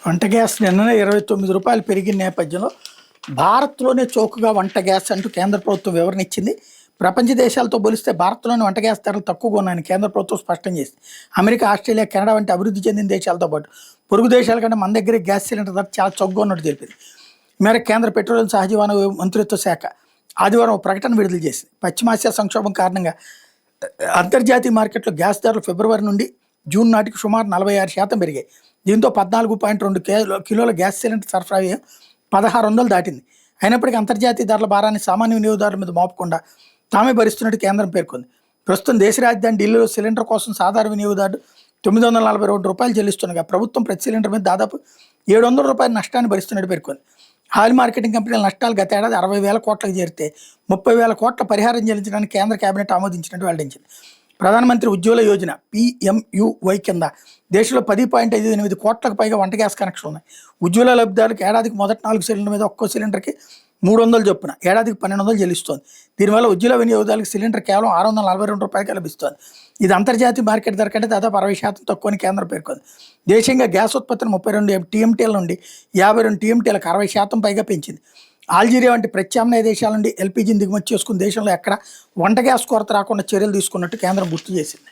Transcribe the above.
వంట గ్యాస్ నిన్ననే రూ. 29 పెరిగిన నేపథ్యంలో భారత్లోనే చౌకగా వంట గ్యాస్ అంటూ కేంద్ర ప్రభుత్వం వివరణ ఇచ్చింది. ప్రపంచ దేశాలతో పోలిస్తే భారత్లోని వంట గ్యాస్ ధరలు తక్కువగా ఉన్నాయని కేంద్ర ప్రభుత్వం స్పష్టం చేసింది. అమెరికా, ఆస్ట్రేలియా, కెనడా వంటి అభివృద్ధి చెందిన దేశాలతో పాటు పొరుగు దేశాల కంటే మన దగ్గర గ్యాస్ సిలిండర్ ధర చాలా చౌకగా ఉన్నట్టు తెలిపింది. మేరకు కేంద్ర పెట్రోలియం సహజ వనరుల మంత్రిత్వ శాఖ ఆదివారం ఒక ప్రకటన విడుదల చేసింది. పశ్చిమాసియా సంక్షోభం కారణంగా అంతర్జాతీయ మార్కెట్లో గ్యాస్ ధరలు ఫిబ్రవరి నుండి జూన్ నాటికి సుమారు 46% పెరిగాయి. దీంతో 14.2 కిలోల గ్యాస్ సిలిండర్ సరఫరా వ్యయం 1600 దాటింది. అయినప్పటికీ అంతర్జాతీయ ధరల భారాన్ని సామాన్య వినియోగదారుల మీద మోపకుండా తామే భరిస్తున్నట్టు కేంద్రం పేర్కొంది. ప్రస్తుతం దేశ రాజధాని ఢిల్లీలో సిలిండర్ కోసం సాధారణ వినియోగదారుడు రూ. 942 చెల్లిస్తుండగా ప్రభుత్వం ప్రతి సిలిండర్ మీద దాదాపు రూ. 700 నష్టాన్ని భరిస్తున్నట్టు పేర్కొంది. ఆయిల్ మార్కెటింగ్ కంపెనీల నష్టాలు గత ఏడాది 60,000 కోట్లకు చేరితే 30,000 కోట్ల పరిహారం చెల్లించడానికి కేంద్ర కేబినెట్ ఆమోదించినట్టు వెల్లడించింది. ప్రధానమంత్రి ఉజ్వల యోజన PMUY కింద దేశంలో 10.58 కోట్లకు పైగా వంట గ్యాస్ కనెక్షన్లు ఉన్నాయి. ఉజ్వల లబ్ధిదారులకు ఏడాదికి మొదటి 4 సిలిండర్ మీద ఒక్కో సిలిండర్కి 300 చొప్పున ఏడాదికి 1200 చెల్లిస్తోంది. దీనివల్ల ఉజ్వల వినియోగదారులకు సిలిండర్ కేవలం రూ. 642 లభిస్తోంది. ఇది అంతర్జాతీయ మార్కెట్ ధర కంటే దాదాపు 60% తక్కువని కేంద్రం పేర్కొంది. దేశీయంగా గ్యాస్ ఉత్పత్తిని 32 TMTల నుండి 52 TMTలకు 60% పైగా పెంచింది. అల్జీరియా వంటి ప్రత్యామ్నాయ దేశాల నుండి LPGని దిగుమతి చేసుకుని దేశంలో ఎక్కడ వంట గ్యాస్ కొరత రాకుండా చర్యలు తీసుకున్నట్టు కేంద్రం గుర్తు చేసింది.